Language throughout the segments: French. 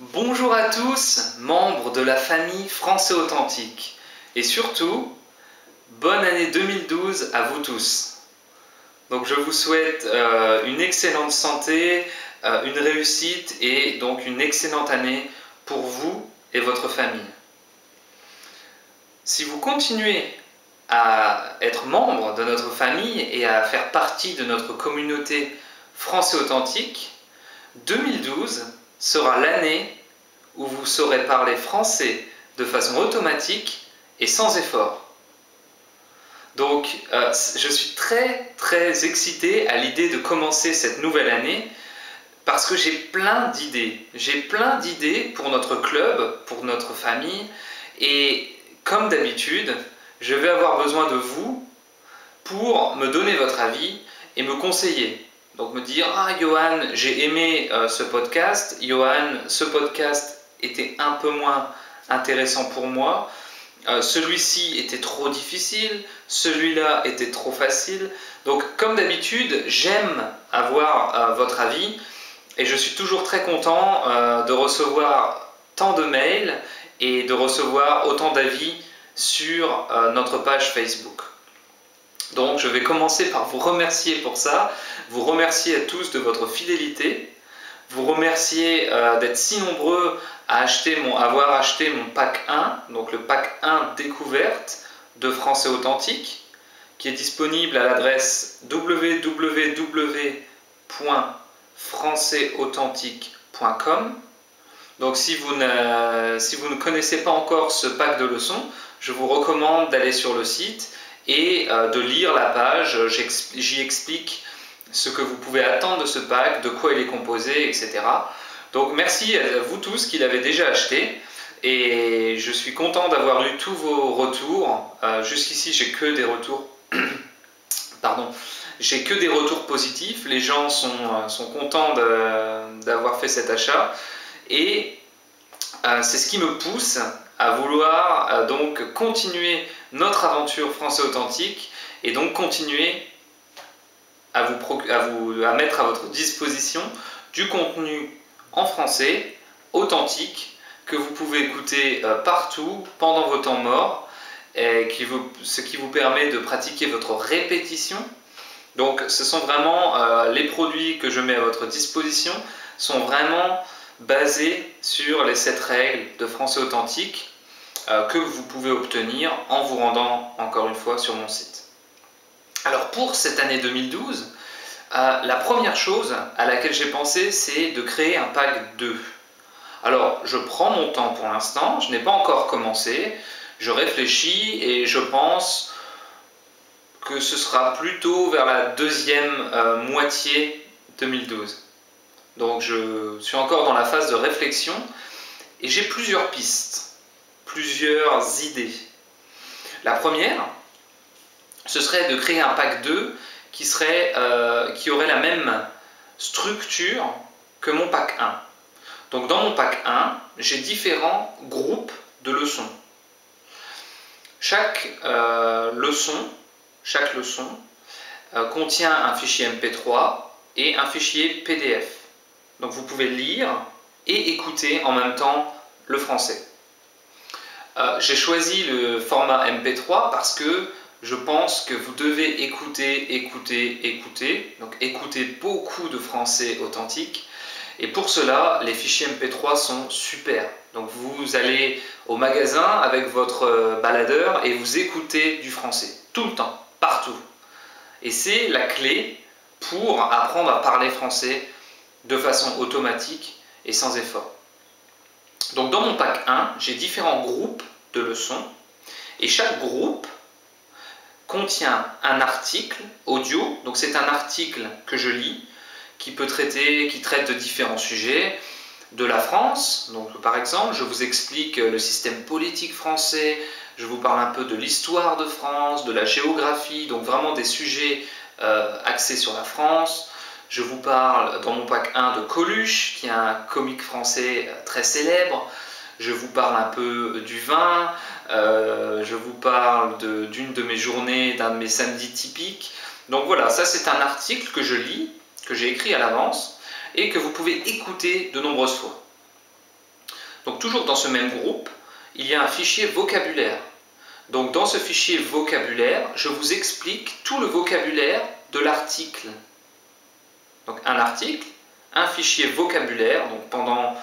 Bonjour à tous, membres de la famille Français Authentique. Et surtout, bonne année 2012 à vous tous. Donc je vous souhaite une excellente santé, une réussite et donc une excellente année pour vous et votre famille. Si vous continuez à être membre de notre famille et à faire partie de notre communauté Français Authentique, 2012 sera l'année où vous saurez parler français de façon automatique et sans effort. Donc, je suis très excité à l'idée de commencer cette nouvelle année parce que j'ai plein d'idées. J'ai plein d'idées pour notre club, pour notre famille et comme d'habitude, je vais avoir besoin de vous pour me donner votre avis et me conseiller. Donc me dire, ah Johan, j'ai aimé ce podcast, Johan, ce podcast était un peu moins intéressant pour moi, celui-ci était trop difficile, celui-là était trop facile. Donc comme d'habitude, j'aime avoir votre avis et je suis toujours très content de recevoir tant de mails et de recevoir autant d'avis sur notre page Facebook. Donc je vais commencer par vous remercier pour ça, vous remercier à tous de votre fidélité, vous remercier d'être si nombreux à avoir acheté mon pack 1, donc le pack 1 découverte de Français Authentique, qui est disponible à l'adresse www.françaisauthentique.com. Donc si vous ne connaissez pas encore ce pack de leçons, je vous recommande d'aller sur le site et de lire la page. J'y explique ce que vous pouvez attendre de ce pack, de quoi il est composé, etc. Donc merci à vous tous qui l'avez déjà acheté et je suis content d'avoir eu tous vos retours. Jusqu'ici j'ai que des retours pardon, j'ai que des retours positifs. Les gens sont contents d'avoir fait cet achat et c'est ce qui me pousse à vouloir donc continuer notre aventure Français Authentique et donc continuer à mettre à votre disposition du contenu en français authentique que vous pouvez écouter partout pendant vos temps morts, ce qui vous permet de pratiquer votre répétition. Donc ce sont vraiment les produits que je mets à votre disposition sont vraiment basés sur les 7 règles de français authentique que vous pouvez obtenir en vous rendant encore une fois sur mon site. Alors pour cette année 2012, la première chose à laquelle j'ai pensé, c'est de créer un pack 2. Alors je prends mon temps pour l'instant, je n'ai pas encore commencé, je réfléchis et je pense que ce sera plutôt vers la deuxième moitié 2012. Donc je suis encore dans la phase de réflexion et j'ai plusieurs pistes, plusieurs idées. La première, ce serait de créer un pack 2 qui aurait la même structure que mon pack 1. Donc dans mon pack 1, j'ai différents groupes de leçons. Chaque leçon contient un fichier MP3 et un fichier PDF. Donc vous pouvez lire et écouter en même temps le français. J'ai choisi le format MP3 parce que je pense que vous devez écouter, donc écouter beaucoup de français authentique. Et pour cela, les fichiers MP3 sont super. Donc vous allez au magasin avec votre baladeur et vous écoutez du français, tout le temps, partout. Et c'est la clé pour apprendre à parler français de façon automatique et sans effort. Donc dans mon pack 1, j'ai différents groupes de leçons et chaque groupe contient un article audio, donc c'est un article que je lis qui traite de différents sujets, de la France, donc par exemple je vous explique le système politique français, je vous parle un peu de l'histoire de France, de la géographie, donc vraiment des sujets axés sur la France. Je vous parle dans mon pack 1 de Coluche, qui est un comique français très célèbre. Je vous parle un peu du vin, je vous parle d'une de mes journées, d'un de mes samedis typiques. Donc voilà, ça c'est un article que je lis, que j'ai écrit à l'avance et que vous pouvez écouter de nombreuses fois. Donc toujours dans ce même groupe, il y a un fichier vocabulaire. Donc dans ce fichier vocabulaire, je vous explique tout le vocabulaire de l'article. Donc un article, un fichier vocabulaire, donc pendant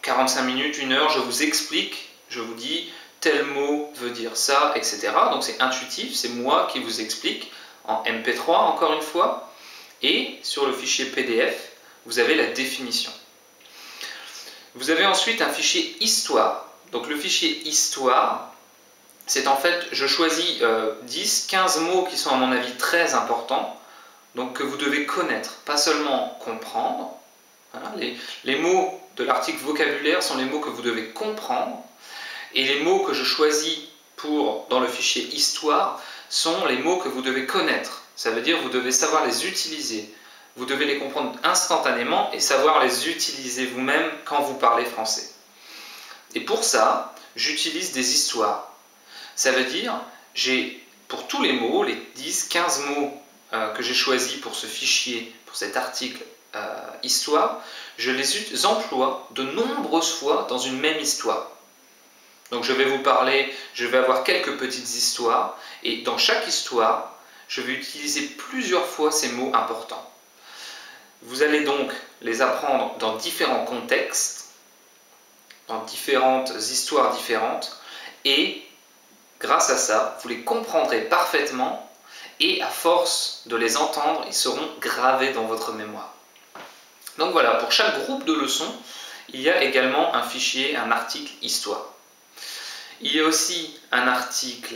45 minutes, 1 heure, je vous explique, je vous dis tel mot veut dire ça, etc. Donc c'est intuitif, c'est moi qui vous explique en MP3 encore une fois. Et sur le fichier PDF, vous avez la définition. Vous avez ensuite un fichier histoire. Donc le fichier histoire, c'est en fait, je choisis 10, 15 mots qui sont à mon avis très importants, donc que vous devez connaître, pas seulement comprendre. Voilà, les mots de l'article vocabulaire sont les mots que vous devez comprendre, et les mots que je choisis dans le fichier histoire sont les mots que vous devez connaître. Ça veut dire que vous devez savoir les utiliser. Vous devez les comprendre instantanément et savoir les utiliser vous-même quand vous parlez français. Et pour ça, j'utilise des histoires. Ça veut dire, pour tous les mots, les 10, 15 mots que j'ai choisis pour ce fichier, pour cet article histoire, je les emploie de nombreuses fois dans une même histoire. Donc je vais avoir quelques petites histoires, et dans chaque histoire, je vais utiliser plusieurs fois ces mots importants. Vous allez donc les apprendre dans différents contextes, dans différentes histoires différentes, et grâce à ça, vous les comprendrez parfaitement, et à force de les entendre, ils seront gravés dans votre mémoire. Donc voilà, pour chaque groupe de leçons, il y a également un fichier, un article histoire. Il y a aussi un article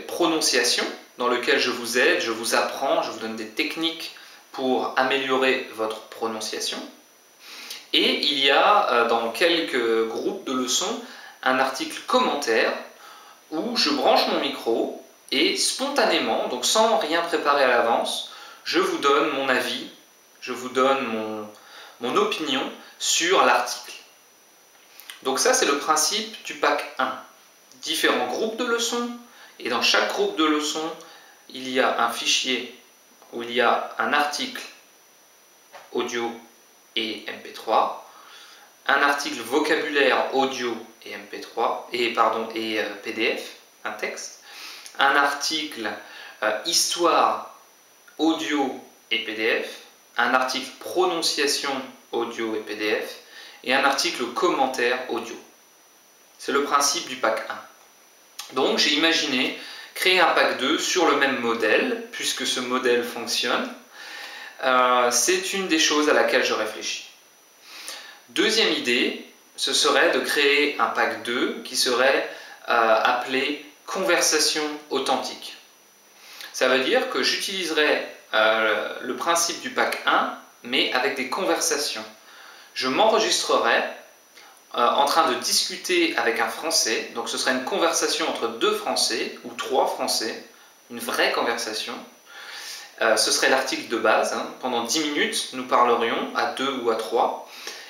prononciation, dans lequel je vous aide, je vous apprends, je vous donne des techniques pour améliorer votre prononciation. Et il y a dans quelques groupes de leçons un article commentaire où je branche mon micro et spontanément, donc sans rien préparer à l'avance, je vous donne mon avis, je vous donne mon opinion sur l'article. Donc ça, c'est le principe du pack 1. Différents groupes de leçons, et dans chaque groupe de leçons, il y a un fichier où il y a un article audio et MP3, un article vocabulaire audio et MP3, et PDF, un texte, un article histoire audio et PDF, un article prononciation audio et PDF, et un article commentaire audio. C'est le principe du pack 1. Donc j'ai imaginé créer un pack 2 sur le même modèle, puisque ce modèle fonctionne. C'est une des choses à laquelle je réfléchis. Deuxième idée, ce serait de créer un pack 2 qui serait appelé conversation authentique. Ça veut dire que j'utiliserai le principe du pack 1, mais avec des conversations. Je m'enregistrerai en train de discuter avec un Français, donc ce serait une conversation entre 2 Français ou 3 Français, une vraie conversation. Ce serait l'article de base, pendant 10 minutes nous parlerions à 2 ou à 3,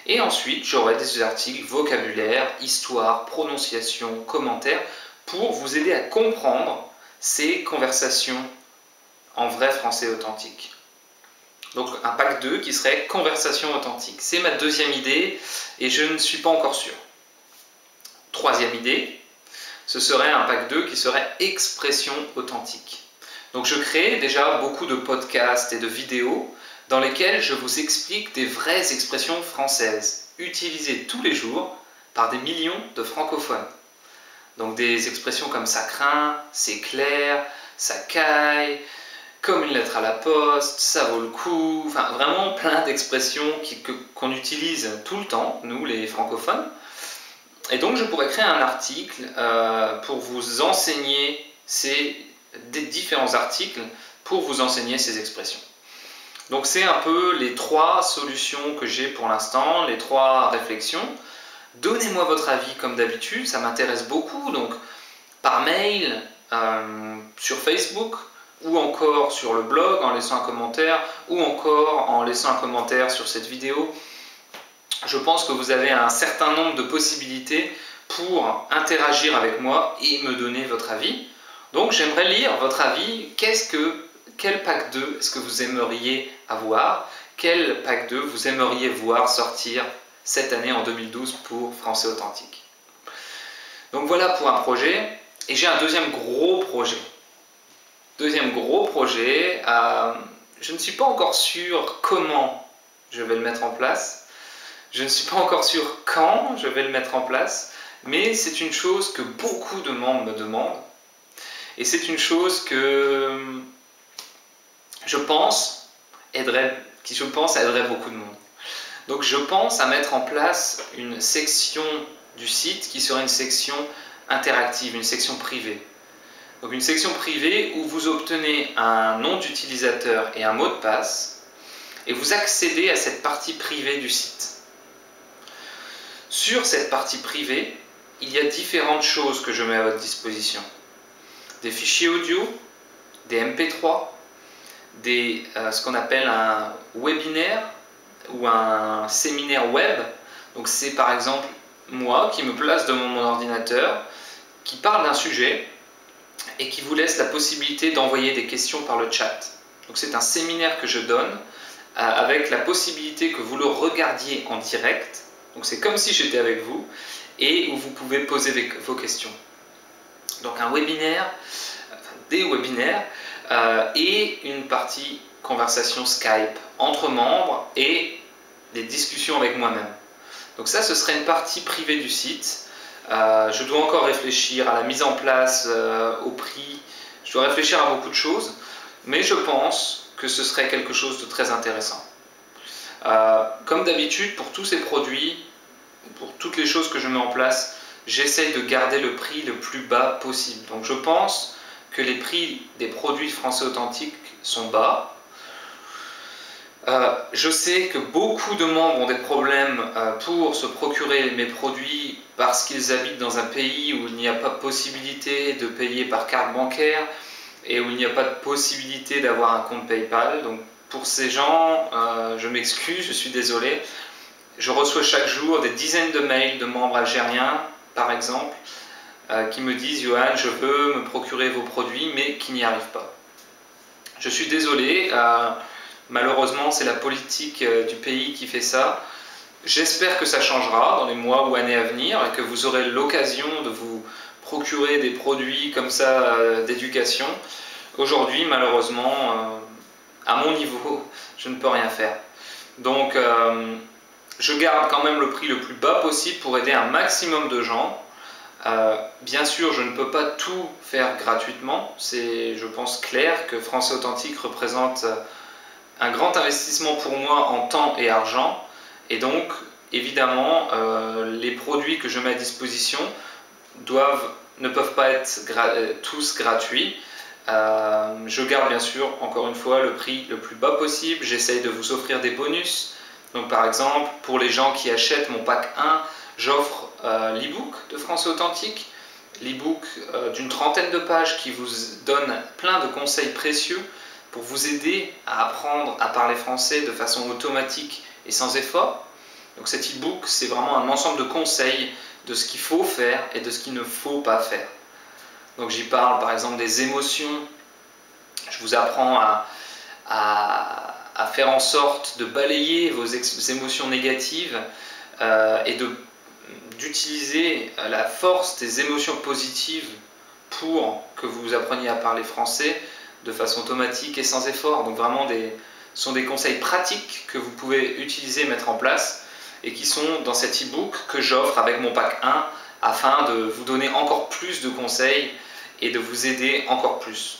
et ensuite j'aurai des articles vocabulaire, histoire, prononciation, commentaires, pour vous aider à comprendre ces conversations en vrai français authentique. Donc un pack 2 qui serait conversation authentique. C'est ma deuxième idée et je ne suis pas encore sûr. Troisième idée, ce serait un pack 2 qui serait expression authentique. Donc je crée déjà beaucoup de podcasts et de vidéos dans lesquels je vous explique des vraies expressions françaises, utilisées tous les jours par des millions de francophones. Donc des expressions comme ça craint, c'est clair, ça caille, comme une lettre à la poste, ça vaut le coup, enfin vraiment plein d'expressions qu'on utilise tout le temps, nous les francophones. Et donc je pourrais créer un article pour vous enseigner des différents articles pour vous enseigner ces expressions. Donc c'est un peu les 3 solutions que j'ai pour l'instant, les 3 réflexions. Donnez-moi votre avis comme d'habitude, ça m'intéresse beaucoup, donc par mail, sur Facebook, ou encore sur le blog en laissant un commentaire, ou encore en laissant un commentaire sur cette vidéo. Je pense que vous avez un certain nombre de possibilités pour interagir avec moi et me donner votre avis. Donc j'aimerais lire votre avis. Quel pack 2 est-ce que vous aimeriez avoir? Quel pack 2 vous aimeriez voir sortir cette année en 2012 pour Français Authentique. Donc voilà pour un projet. Et j'ai un deuxième gros projet. Deuxième gros projet, je ne suis pas encore sûr comment je vais le mettre en place. Je ne suis pas encore sûr quand je vais le mettre en place. Mais c'est une chose que beaucoup de membres me demandent. Et c'est une chose que je pense aiderait beaucoup de monde. Donc je pense à mettre en place une section du site qui serait une section interactive, une section privée. Donc une section privée où vous obtenez un nom d'utilisateur et un mot de passe et vous accédez à cette partie privée du site. Sur cette partie privée, il y a différentes choses que je mets à votre disposition. Des fichiers audio, des MP3, ce qu'on appelle un webinaire ou un séminaire web. Donc c'est par exemple moi qui me place devant mon ordinateur, qui parle d'un sujet et qui vous laisse la possibilité d'envoyer des questions par le chat. Donc c'est un séminaire que je donne avec la possibilité que vous le regardiez en direct. Donc c'est comme si j'étais avec vous et où vous pouvez poser vos questions. Donc un webinaire, enfin des webinaires et une partie conversation Skype entre membres et des discussions avec moi-même. Donc ça, ce serait une partie privée du site. Je dois encore réfléchir à la mise en place, au prix. Je dois réfléchir à beaucoup de choses, mais je pense que ce serait quelque chose de très intéressant. Comme d'habitude, pour tous ces produits, pour toutes les choses que je mets en place, j'essaye de garder le prix le plus bas possible. Donc je pense que les prix des produits Français Authentiques sont bas. Je sais que beaucoup de membres ont des problèmes pour se procurer mes produits parce qu'ils habitent dans un pays où il n'y a pas de possibilité de payer par carte bancaire et où il n'y a pas de possibilité d'avoir un compte PayPal. Donc pour ces gens, je m'excuse, je suis désolé. Je reçois chaque jour des dizaines de mails de membres algériens, par exemple, qui me disent « Johan, je veux me procurer vos produits, mais qui n'y arrivent pas. » Je suis désolé, malheureusement c'est la politique du pays qui fait ça. J'espère que ça changera dans les mois ou années à venir et que vous aurez l'occasion de vous procurer des produits comme ça d'éducation. Aujourd'hui, malheureusement, à mon niveau, je ne peux rien faire. Donc, je garde quand même le prix le plus bas possible pour aider un maximum de gens. Bien sûr, je ne peux pas tout faire gratuitement. C'est, je pense, clair que Français Authentique représente un grand investissement pour moi en temps et argent. Et donc, évidemment, les produits que je mets à disposition ne peuvent pas être tous gratuits. Je garde bien sûr, encore une fois, le prix le plus bas possible. J'essaye de vous offrir des bonus. Donc par exemple, pour les gens qui achètent mon pack 1, j'offre l'e-book de Français Authentique, l'e-book d'une trentaine de pages qui vous donne plein de conseils précieux pour vous aider à apprendre à parler français de façon automatique et sans effort. Donc cet e-book, c'est vraiment un ensemble de conseils de ce qu'il faut faire et de ce qu'il ne faut pas faire. Donc j'y parle par exemple des émotions. Je vous apprends à faire en sorte de balayer vos émotions négatives et d'utiliser la force des émotions positives pour que vous appreniez à parler français de façon automatique et sans effort. Donc vraiment, ce sont des conseils pratiques que vous pouvez utiliser, mettre en place et qui sont dans cet e-book que j'offre avec mon pack 1 afin de vous donner encore plus de conseils et de vous aider encore plus.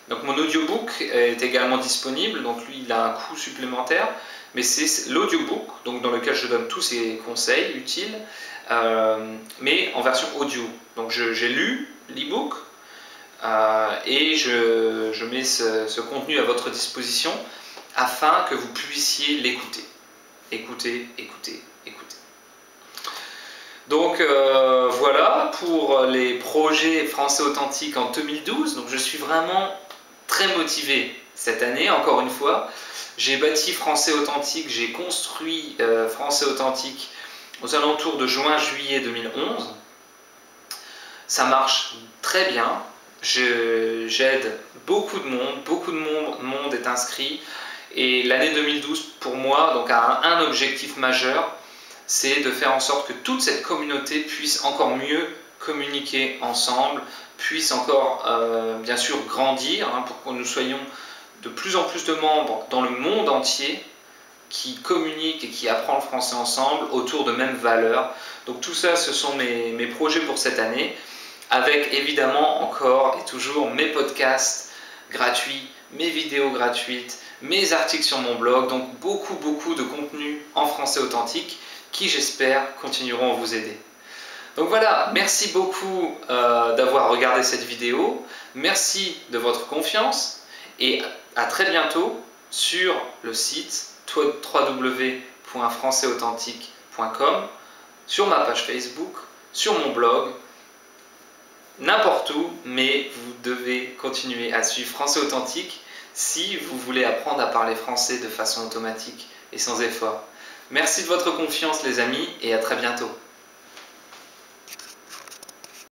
Donc mon audiobook est également disponible, donc lui il a un coût supplémentaire, mais c'est l'audiobook donc dans lequel je donne tous ces conseils utiles, mais en version audio. Donc j'ai lu l'e-book et je mets ce contenu à votre disposition afin que vous puissiez l'écouter. Écoutez. Donc voilà pour les projets Français Authentiques en 2012. Donc je suis vraiment très motivé cette année, encore une fois. J'ai bâti Français Authentique, j'ai construit Français Authentique aux alentours de juin-juillet 2011. Ça marche très bien. J'aide beaucoup de monde est inscrit. Et l'année 2012, pour moi, donc a un objectif majeur, c'est de faire en sorte que toute cette communauté puisse encore mieux communiquer ensemble, puisse encore bien sûr grandir, hein, pour que nous soyons de plus en plus de membres dans le monde entier qui communiquent et qui apprennent le français ensemble autour de mêmes valeurs. Donc tout ça, ce sont mes projets pour cette année, avec évidemment encore et toujours mes podcasts gratuits, mes vidéos gratuites, mes articles sur mon blog, donc beaucoup de contenu en français authentique qui, j'espère, continueront à vous aider. Donc voilà, merci beaucoup d'avoir regardé cette vidéo, merci de votre confiance et à très bientôt sur le site www.françaisauthentique.com, sur ma page Facebook, sur mon blog, n'importe où, mais vous devez continuer à suivre Français Authentique si vous voulez apprendre à parler français de façon automatique et sans effort. Merci de votre confiance les amis et à très bientôt.